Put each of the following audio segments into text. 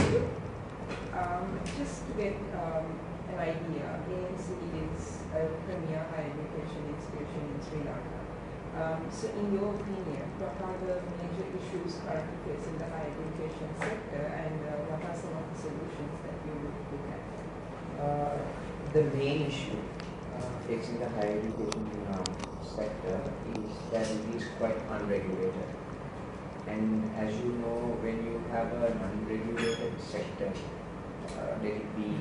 Just to get an idea, ANC is a premier higher education institution in Sri Lanka. So in your opinion, what are the major issues currently facing the higher education sector, and what are some of the solutions that you would look at? The main issue facing the higher education sector is that it is quite unregulated. And as you know, when you have an unregulated sector, let it be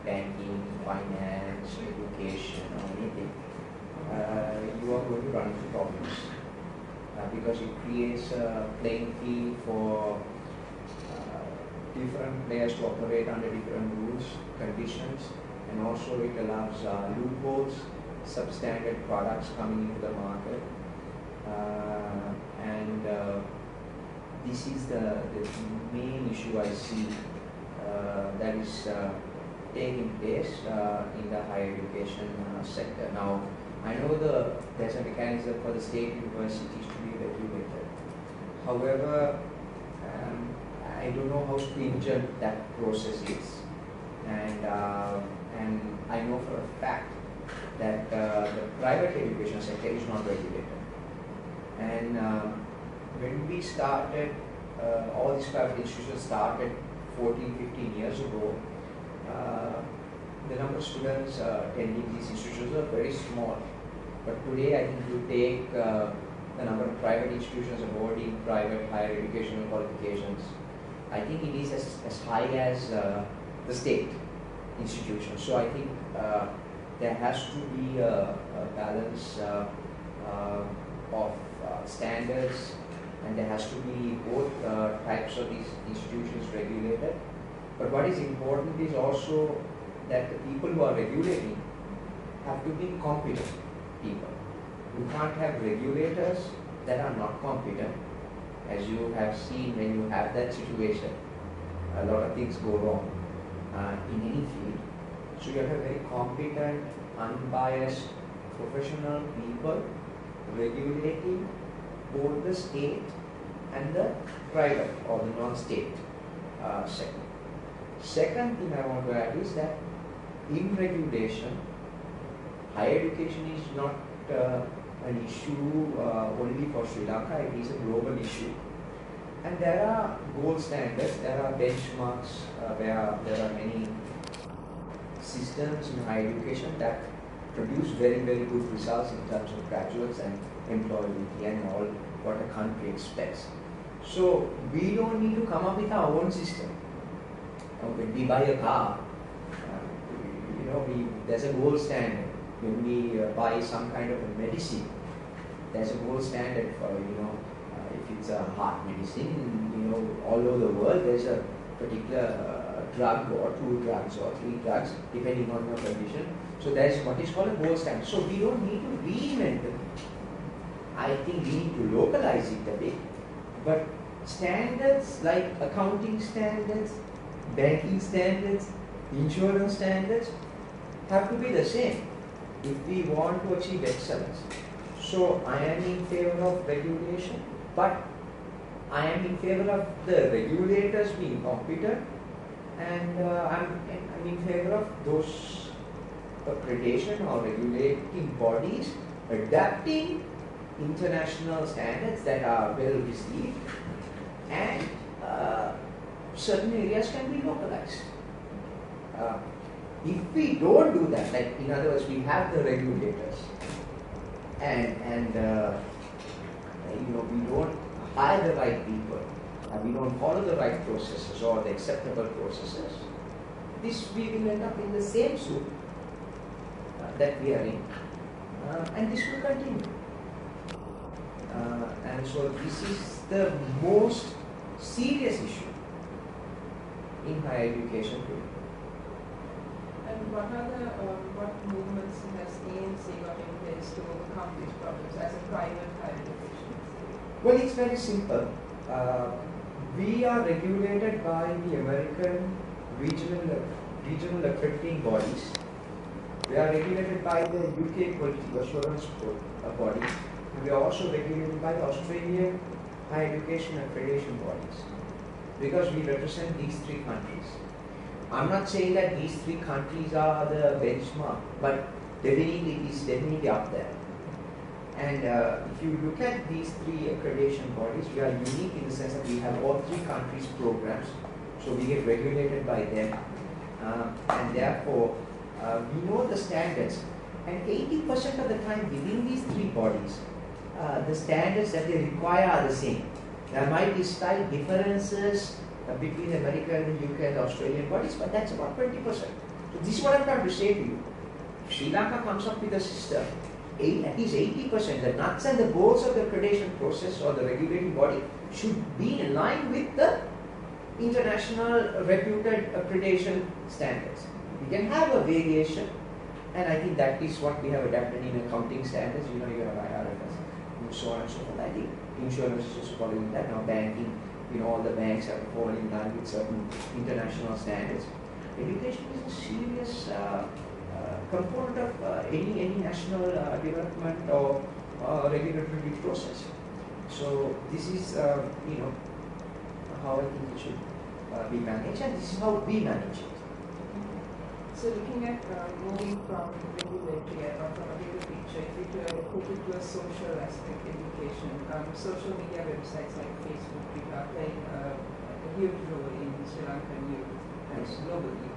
banking, finance, education, or anything, you are going to run into problems because it creates a playing field for different players to operate under different rules, conditions, and also it allows loopholes, substandard products coming into the market, and this is the main issue I see that is taking place in the higher education sector. Now, I know there's a mechanism for the state universities to be regulated. However, I don't know how stringent that process is, and I know for a fact that the private education sector is not regulated. And when we started, all these private institutions started 14, 15 years ago, the number of students attending these institutions are very small. But today, I think you take the number of private institutions awarding private higher educational qualifications, I think it is as high as the state institutions. So I think there has to be a balance of standards, and there has to be both types of these institutions regulated. But what is important is also that the people who are regulating have to be competent people. You can't have regulators that are not competent. As you have seen, when you have that situation, a lot of things go wrong in any field. So you have very competent, unbiased, professional people regulating both the state and the private or the non-state sector. Second thing I want to add is that in regulation, higher education is not an issue only for Sri Lanka, it is a global issue. And there are gold standards, there are benchmarks where there are many systems in higher education that produce very, very good results in terms of graduates and employability and all what a country expects. So we don't need to come up with our own system. When we buy a car, there's a gold standard. When we buy some kind of a medicine, there's a gold standard for, if it's a heart medicine, all over the world, there's a particular drug or 2 drugs or 3 drugs, depending on your condition. So there's what is called a gold standard. So we don't need to reinvent it. I think we need to localize it a bit. But standards like accounting standards, banking standards, insurance standards have to be the same if we want to achieve excellence. So I am in favor of regulation, but I am in favor of the regulators being competent, and I'm in favor of those accreditation or regulating bodies adapting international standards that are well received, and certain areas can be localized. If we don't do that, like in other words, we have the regulators, and we don't hire the right people, and we don't follow the right processes or the acceptable processes, we will end up in the same soup that we are in, and this will continue. And so this is the most serious issue in higher education today. And what movements has ANC got in place to overcome these problems as a private higher education institution? Well, it's very simple. We are regulated by the American regional accrediting bodies. We are regulated by the UK Quality Assurance Body. And we are also regulated by the Australian Higher Education Accreditation Bodies. because we represent these three countries. I'm not saying that these three countries are the benchmark, but definitely it is definitely up there. And if you look at these three accreditation bodies, we are unique in the sense that we have all three countries' programs, so we get regulated by them, and therefore we know the standards. And 80% of the time within these three bodies, the standards that they require are the same. There might be slight differences between America and the UK and the Australian bodies, but that's about 20%. So this is what I'm trying to say to you. If Sri Lanka comes up with a system, at least 80%, the nuts and the bolts of the accreditation process or the regulating body should be in line with the international reputed accreditation standards. We can have a variation, and I think that is what we have adapted in accounting standards. You know, you have IRFS and so on and so forth. I think insurance is also following that. Now banking, you know, all the banks have fallen in line with certain international standards. Education is a serious component of any national development or regulatory process. So this is, you know, how I think it should be managed, and this is how we manage it. So looking at moving from regulatory or from a bigger picture, if we put it to a social aspect, education, social media websites like Facebook, Twitter are playing a huge role in Sri Lankan youth and globally.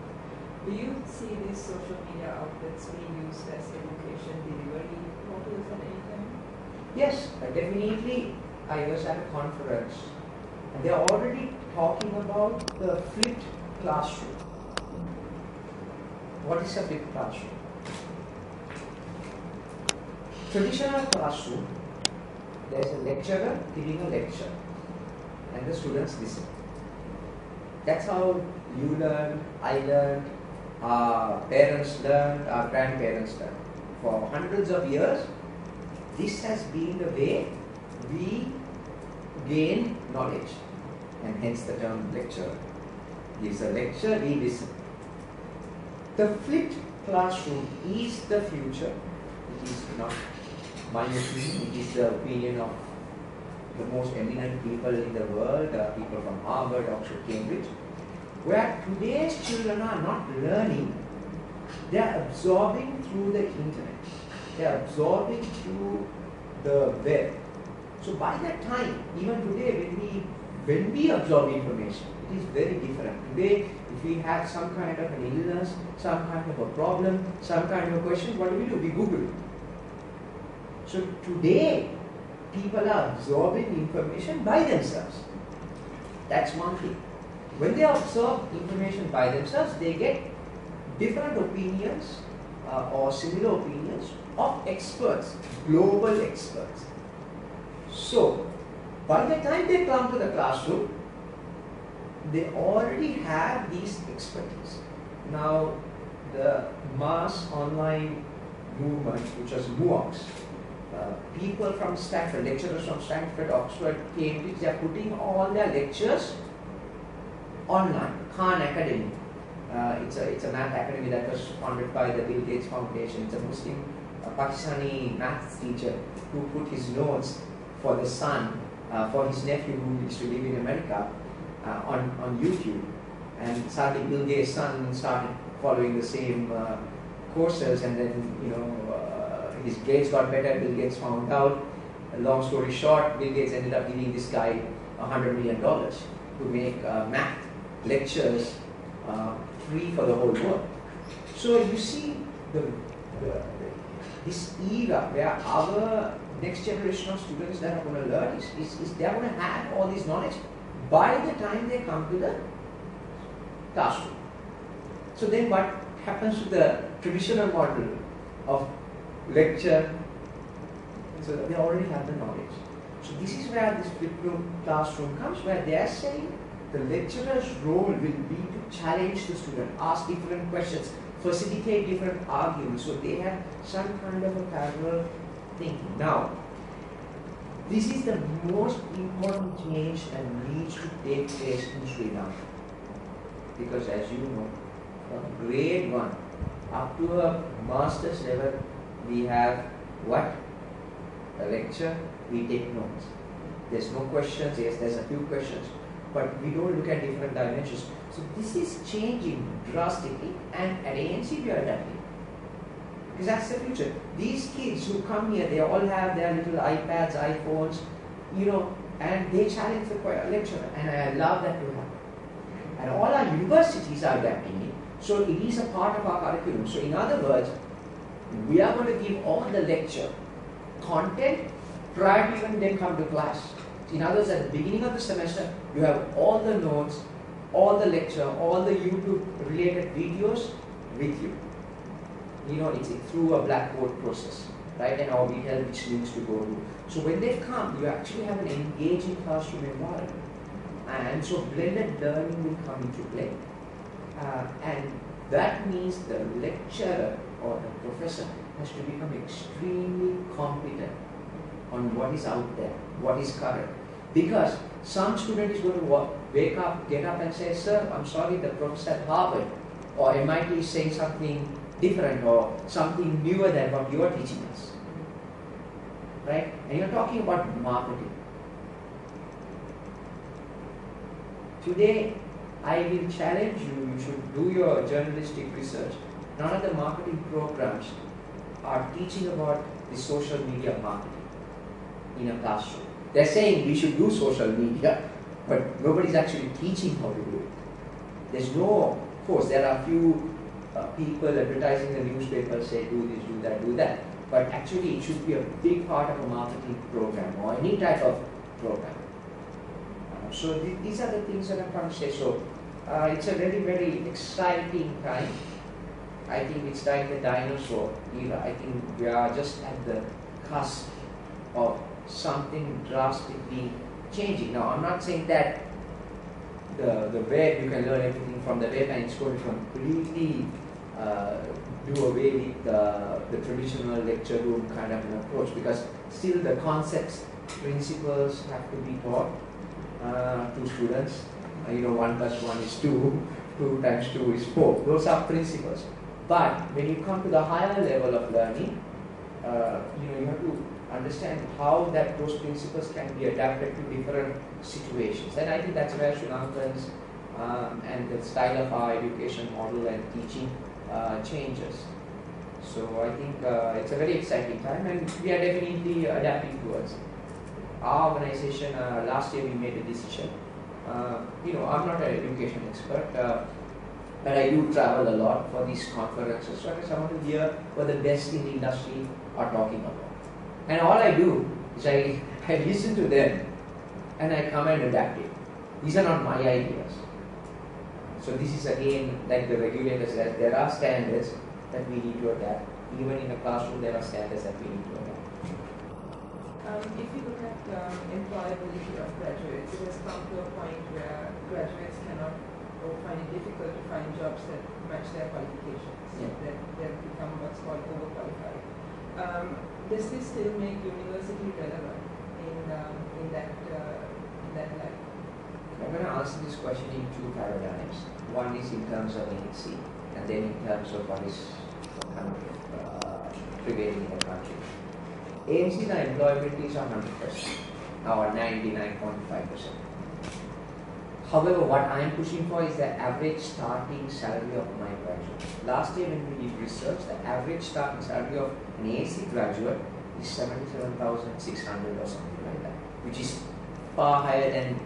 Do you see these social media outlets being used as education delivery portals at any time? Yes, definitely. I was at a conference and they are already talking about the flipped classroom. What is a flipped classroom? Traditional classroom, there is a lecturer giving a lecture and the students listen. That's how you learn, I learned, our parents learned, our grandparents learned. For hundreds of years, this has been the way we gain knowledge, and hence the term lecturer. Gives a lecture, we listen. The flipped classroom is the future. It is not my opinion, it is the opinion of the most eminent people in the world, people from Harvard, Oxford, Cambridge, where today's children are not learning, they are absorbing through the internet, they are absorbing through the web. So by that time, even today, when we absorb information, it is very different. Today, if we have some kind of an illness, some kind of a problem, some kind of a question, what do? We Google. So today, people are absorbing information by themselves. That's one thing. When they absorb information by themselves, they get different opinions or similar opinions of experts, global experts. So, by the time they come to the classroom, they already have these expertise. Now, the mass online movement, which was MOOCs, people from Stanford, lecturers from Stanford, Oxford, Cambridge, they are putting all their lectures online. Khan Academy. It's a math academy that was funded by the Bill Gates Foundation. It's a Muslim Pakistani math teacher who put his notes for the son, for his nephew who used to live in America, on YouTube. And sadly, Bill Gates' son started following the same courses, and then, you know, his grades got better. Bill Gates found out. Long story short, Bill Gates ended up giving this guy $100 million to make math lectures free for the whole world. So you see this era where our next generation of students that are going to learn is they are going to have all this knowledge by the time they come to the classroom. So then what happens to the traditional model of lecture? So they already have the knowledge. So this is where this flipped classroom comes, where they are saying the lecturer's role will be to challenge the student, ask different questions, facilitate different arguments. So they have some kind of a parallel thinking. Now, this is the most important change that needs to take place in Sri Lanka. Because as you know, from grade 1 up to a master's level, we have what? A lecture, we take notes. There's no questions, yes, there's a few questions. but we don't look at different dimensions. So this is changing drastically, and at ANC we are adapting. Because that's the future. These kids who come here, they all have their little iPads, iPhones, and they challenge the lecturer, and I love that to happen. And all our universities are adapting it, so it is a part of our curriculum. So in other words, we are going to give all the lecture content prior to even they come to class. In other words, at the beginning of the semester, you have all the notes, all the lecture, all the YouTube related videos with you. It's through a blackboard process, right? And our we tell which links to go to. So when they come, you actually have an engaging classroom environment. And so blended learning will come into play. And that means the lecturer or the professor has to become extremely competent on what is out there, what is current. Because some student is going to wake up, get up and say, sir, I'm sorry, the professor at Harvard or MIT is saying something different or something newer than what you are teaching us. Right? And you're talking about marketing. Today, I will challenge you, you should do your journalistic research. None of the marketing programs are teaching about the social media marketing in a classroom. They're saying we should do social media, but nobody's actually teaching how to do it. There's no course. There are a few people advertising the newspaper say do this, do that. But actually it should be a big part of a marketing program or any type of program. So these are the things that I'm trying to say. So it's a very, very exciting time. I think it's like the dinosaur era. I think we are just at the cusp of something drastically changing. Now, I'm not saying that the web, you can learn everything from the web and it's going to completely do away with the traditional lecture room kind of an approach, because still the concepts, principles have to be taught to students. 1 plus 1 is 2, 2 times 2 is 4. Those are principles. But when you come to the higher level of learning, you have to understand how those principles can be adapted to different situations. And I think that's where Sri Lankans and the style of our education model and teaching changes. So I think it's a very exciting time, and we are definitely adapting towards it. Our organization, last year we made a decision. I'm not an education expert, but I do travel a lot for these conferences, so I want to hear what the best in the industry are talking about. And all I do is I listen to them and I come and adapt it. These are not my ideas. So this is again, like the regulator says, there are standards that we need to adapt. Even in a classroom, there are standards that we need to adapt. If you look at employability of graduates, it has come to a point where graduates cannot or find it difficult to find jobs that match their qualifications. Yeah. They've become what's called overqualified. Does this still make university relevant in that light? I'm going to answer this question in 2 paradigms. One is in terms of ANC, and then in terms of what is prevailing in the country. ANC's employability is 100%, or 99.5%. However, what I am pushing for is the average starting salary of my graduate. Last year when we did research, the average starting salary of an ANC graduate is 77,600 or something like that, which is far higher than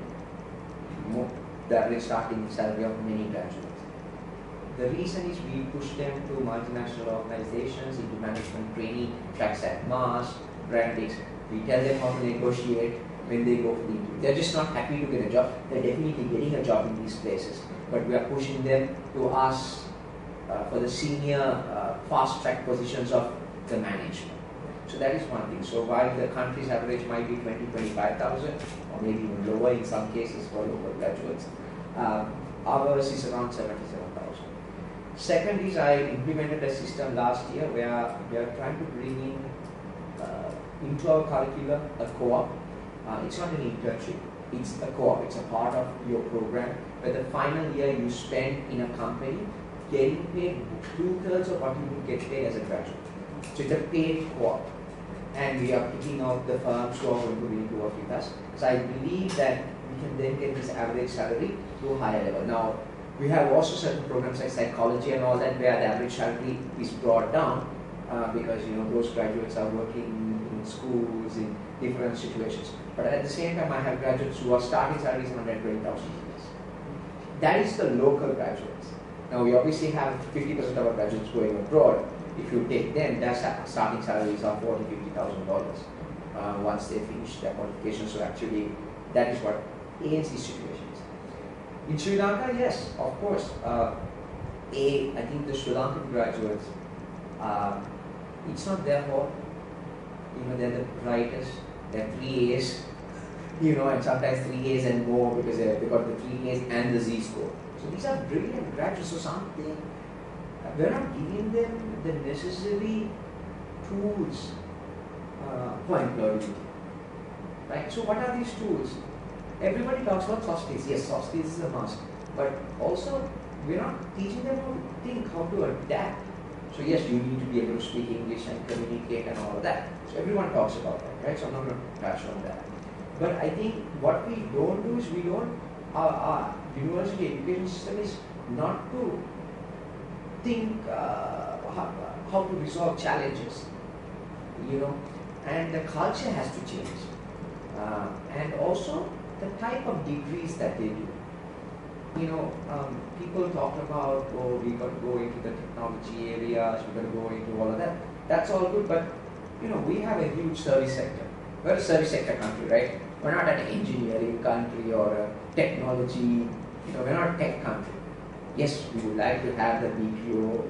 the average starting salary of many graduates. The reason is we push them to multinational organizations, into management training, tracks at Mars, brandings. We tell them how to negotiate when they go for the interview. They're just not happy to get a job. They're definitely getting a job in these places. But we are pushing them to ask for the senior fast track positions of the management. So that is one thing. So while the country's average might be 25,000 or maybe even lower in some cases for local graduates, ours is around 77,000. Second is I implemented a system last year where we are trying to bring in into our curriculum a co-op. It's not an internship, it's a co-op, it's a part of your program where the final year you spend in a company getting paid 2/3 of what you would get paid as a graduate. So it's a paid co-op. And we are picking out the firms who are going to really work with us. So I believe that we can then get this average salary to a higher level. Now, we have also certain programs like psychology and all that where the average salary is brought down because those graduates are working in schools in different situations. But at the same time, I have graduates who are starting salaries 120,000. That is the local graduates. Now we obviously have 50% of our graduates going abroad. If you take them, their starting salaries are $40,000-$50,000 once they finish their qualification. So actually, that is what ANC situation is. In Sri Lanka, yes, of course. I think the Sri Lankan graduates, it's not their fault. They're the brightest. They're 3 A's. And sometimes 3 A's and more because they got the 3 A's and the Z score. So these are brilliant graduates. So something, we're not giving them the necessary tools for employability. Right? So what are these tools? Everybody talks about soft skills. Yes, soft skills is a must. But also, we're not teaching them how to think, how to adapt. So yes, you need to be able to speak English and communicate and all of that. So everyone talks about that, right? So I'm not going to touch on that. But I think what we don't do is our university education system is not to think how to resolve challenges, and the culture has to change. And also the type of degrees that they do. People talk about, we got to go into the technology areas, we got to go into all of that. That's all good, but we have a huge service sector. We're a service sector country, right? We're not an engineering country or a technology, we're not a tech country. Yes, we would like to have the BPO,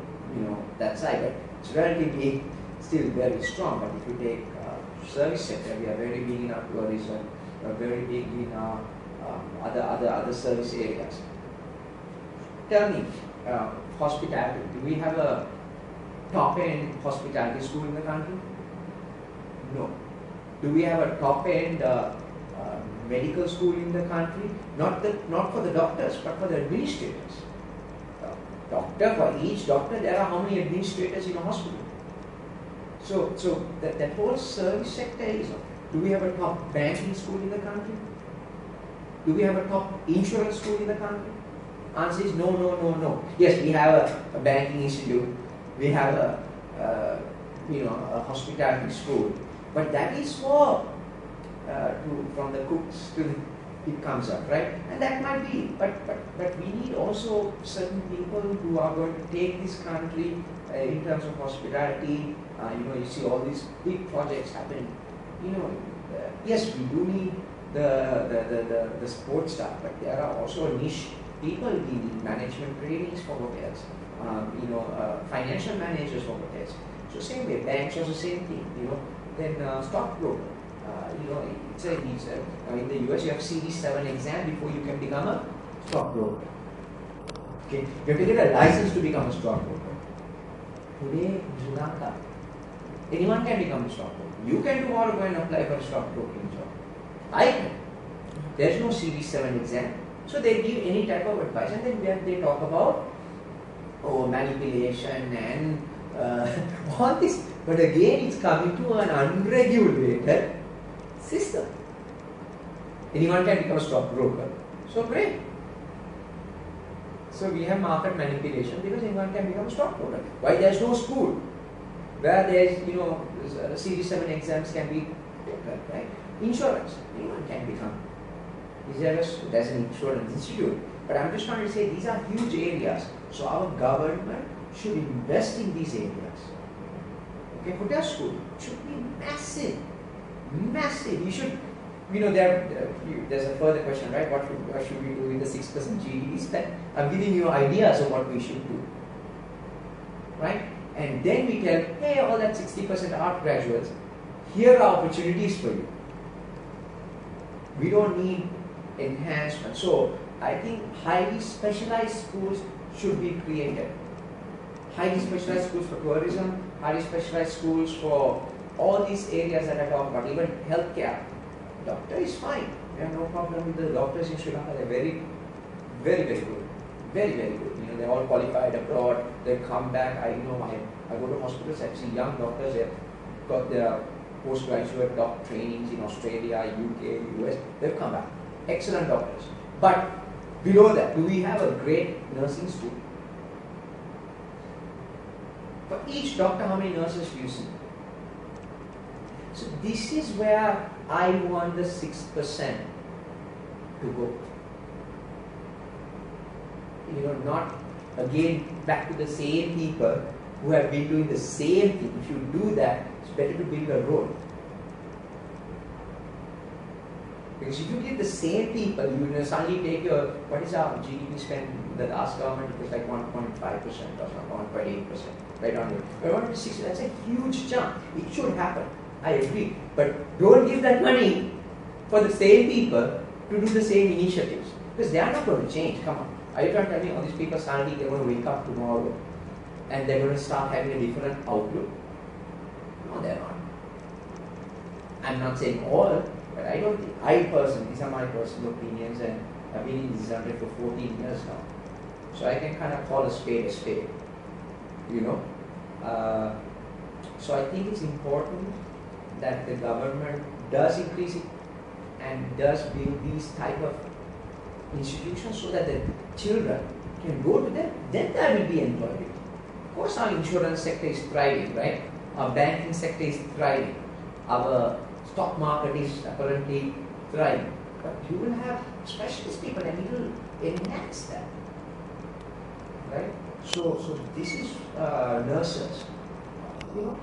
that side, but it's relatively still very strong. But if you take service sector, we are very big in our tourism, we're very big in our other service areas. Tell me, hospitality, do we have a top-end hospitality school in the country? No. Do we have a top-end medical school in the country? Not for the doctors, but for the administrators. For each doctor, there are how many administrators in a hospital? So that whole service sector is. Do we have a top banking school in the country? Do we have a top insurance school in the country? Answer is no. Yes, we have a banking institute. We have a hospitality school. But that is for from the cooks to it comes up, right? And that might be, but we need also certain people who are going to take this country in terms of hospitality. You see all these big projects happening. Yes, we do need the sports stuff, but there are also niche people. We need management trainings for hotels. Financial managers for hotels. So same way, banks also same thing. Then stockbroker. It's in the US you have CD7 exam before you can become a stockbroker. Okay, you have to get a license to become a stockbroker. Today in Sri Lanka, anyone can become a stockbroker. You can tomorrow go and apply for a stockbroking job. I can. There's no CD7 exam, so they give any type of advice, and then they talk about manipulation and all this. But again, it's coming to an unregulated system. Anyone can become a stockbroker. So great. So we have market manipulation because anyone can become a stockbroker. Why there's no school where there's CD7 exams can be taken, right? Insurance, anyone can become. There's an insurance institute. But I'm just trying to say these are huge areas. So our government should invest in these areas. Okay, hotel school should be massive. Massive. You should, there's a further question, right? What should we do with the 6% GDP spend? I'm giving you ideas of what we should do. Right? And then we tell, hey, all that 60% art graduates, here are opportunities for you. We don't need enhancement. So I think highly specialized schools should be created. Highly specialized schools for tourism, highly specialized schools for all these areas that I talk about, even healthcare. Doctor is fine. We have no problem with the doctors in Sri Lanka. They're very, very, very good. Very, very good. They're all qualified abroad. They come back. I go to hospitals. I see young doctors. They've got their postgraduate doc trainings in Australia, UK, US. They've come back. excellent doctors. But below that, do we have a great nursing school? For each doctor, how many nurses do you see? So this is where I want the 6% to go. You know, not again back to the same people who have been doing the same thing. If you do that, it's better to build a road. Because if you get the same people, you suddenly take your, what is our GDP spend in the last government? It was like 1.5% or something, 1.8%, right on it. But 1.6, that's a huge jump. It should happen, I agree. But don't give that money for the same people to do the same initiatives. Because they are not going to change, come on. Are you trying to tell me all these people suddenly they're going to wake up tomorrow and they're going to start having a different outlook? No, they're not. I'm not saying all, but I don't think, I personally, these are my personal opinions, and I've been in this country for 14 years now. So I can kind of call a spade, you know. So I think it's important that the government does increase it and does build these type of institutions so that the children can go to them, then there will be employment. Of course our insurance sector is thriving, right? Our banking sector is thriving. Our stock market is apparently thriving. But you will have specialist people and it will enhance that. Right? So this is nurses, you know,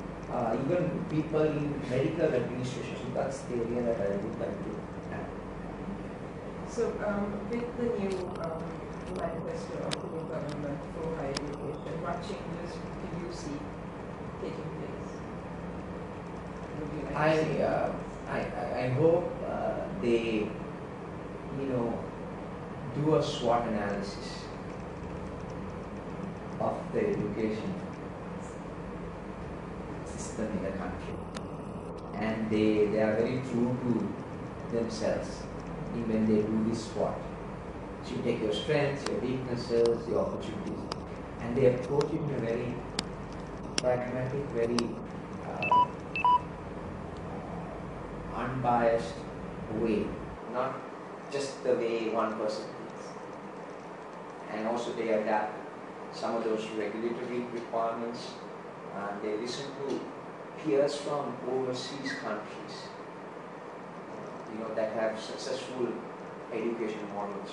even people in medical administration. So that's the area that I would like to add. So with the new manifesto of the new government for higher education, what changes do you see taking place? Would you like to see? I hope they, you know, do a SWOT analysis of the education system in the country, and they are very true to themselves when they do this SWOT. So you take your strengths, your weaknesses, your opportunities, and they approach it in a very pragmatic, very unbiased way, not just the way one person thinks. And also they adapt some of those regulatory requirements, and they listen to peers from overseas countries, you know, that have successful education models.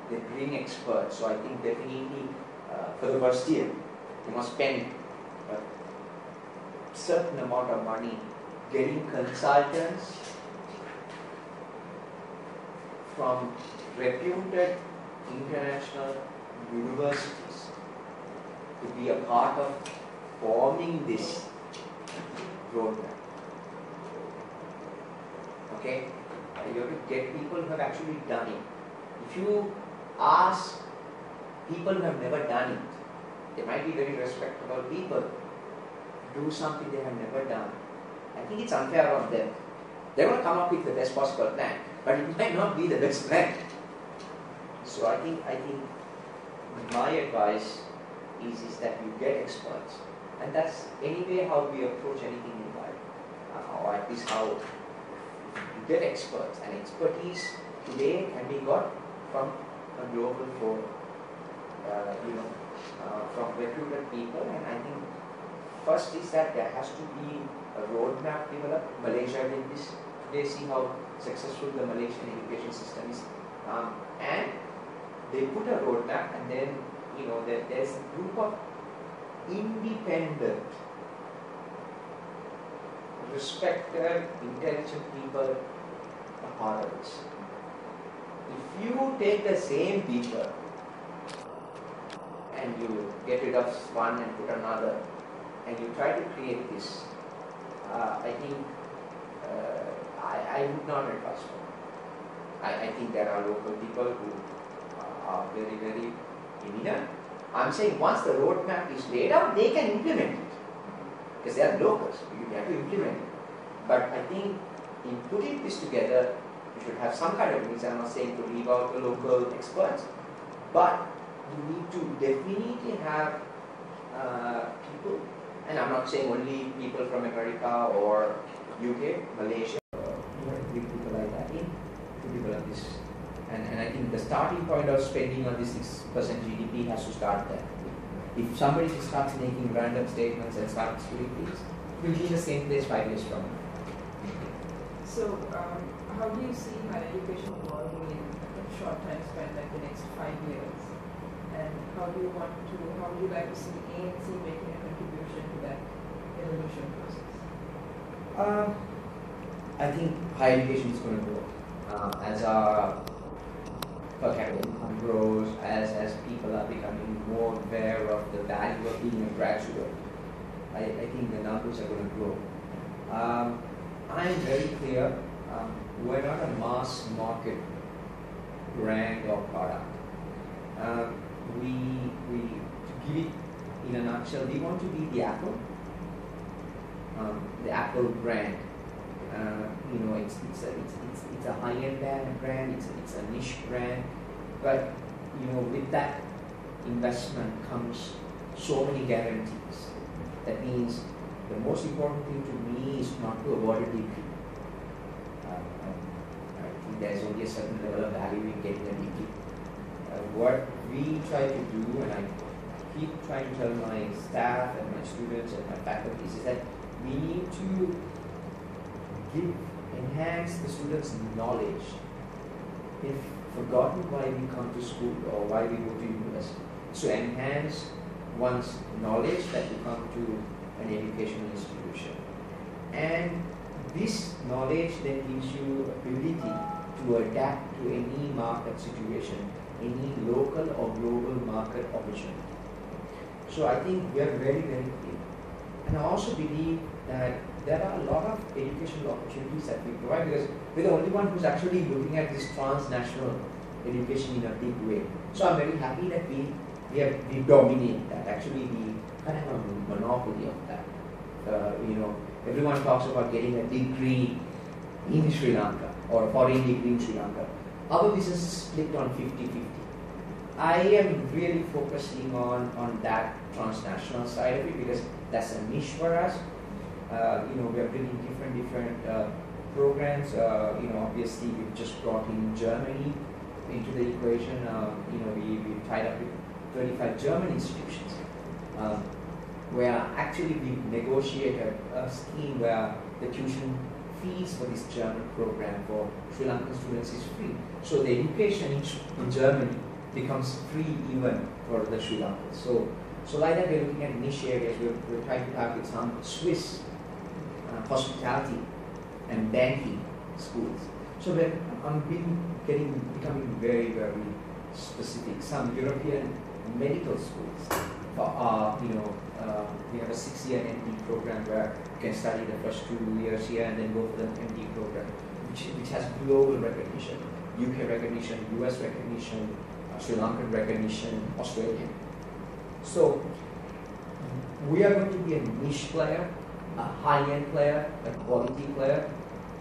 They bring experts. So I think definitely for the first year, you must spend a certain amount of money getting consultants from reputed international universities to be a part of forming this roadmap. Okay? You have to get people who have actually done it. If you ask people who have never done it, they might be very respectable people, do something they have never done. I think it's unfair on them. They're going to come up with the best possible plan, but it might not be the best plan. So I think my advice is that you get experts, and that's anyway how we approach anything in life, or at least how you get experts. And expertise today can be got from a global forum, from reputed people. And I think first is that there has to be a roadmap developed. Malaysia did this. They see how successful the Malaysian education system is, and they put a roadmap, and then there's a group of independent, respected, intelligent people a part of this. If you take the same people and you get rid of one and put another, and you try to create this, I think I would not advise for it. I think there are local people who are very, very eminent. I'm saying once the roadmap is laid out, they can implement it. Because they are locals, you have to implement it. But I think in putting this together, you should have some kind of reason. I'm not saying to leave out the local experts, but you need to definitely have people, and I'm not saying only people from America or UK, Malaysia, people like that in to develop this and I think the starting point of spending on this 6% GDP has to start there. If somebody just starts making random statements and starts doing things, we'll be in the same place 5 years from now. So, how do you see higher education evolving in a short time span, like the next 5 years? And how would you like to see ANC making a contribution to that evolution process? I think higher education is going to grow as our per capita income grows, as people are becoming more aware of the value of being a graduate. I think the numbers are going to grow. I am very clear, we're not a mass market brand or product. To give it in a nutshell, we want to be the Apple brand. It's a high-end brand. It's a niche brand, but with that investment comes so many guarantees. That means the most important thing to me is not to avoid a degree. I think there's only a certain level of value in getting a degree. What we try to do, and I keep trying to tell my staff and my students and my faculties, is that we need to enhance the students' knowledge. They've forgotten why we come to school or why we go to university. So enhance one's knowledge that you come to an educational institution. And this knowledge then gives you ability to adapt to any market situation, any local or global market opportunity. So I think we are very, very clear. And I also believe that there are a lot of educational opportunities that we provide, because we're the only one who's actually looking at this transnational education in a big way. So I'm very happy that we dominate that. Actually, we kind of have a monopoly of that. Everyone talks about getting a degree in Sri Lanka or a foreign degree in Sri Lanka. Our business is split on 50-50. I am really focusing on that transnational side of it, because that's a niche for us. We are bringing different programs. Obviously we've just brought in Germany into the equation. We've tied up with 35 German institutions, where actually we've negotiated a scheme where the tuition fees for this German program for Sri Lankan students is free. So the education in Germany becomes free even for the Sri Lankans. So like that, we're looking at niche areas. We're trying to target some Swiss hospitality and banking schools. So I'm becoming very, very specific. Some European medical schools. We have a 6-year MD program where you can study the first 2 years here and then go for the MD program, which has global recognition, UK recognition, US recognition, Sri Lankan recognition, Australian. So we are going to be a niche player, a high-end player, a quality player,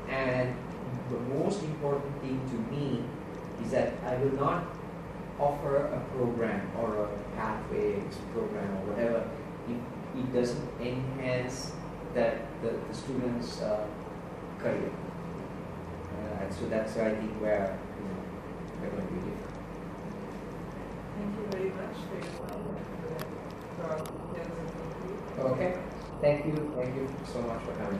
and the most important thing to me is that I will not offer a program or a pathway program or whatever if it doesn't enhance the student's career. And so that's I think where we're going to be different. Thank you very much for your Okay. Thank you so much for coming.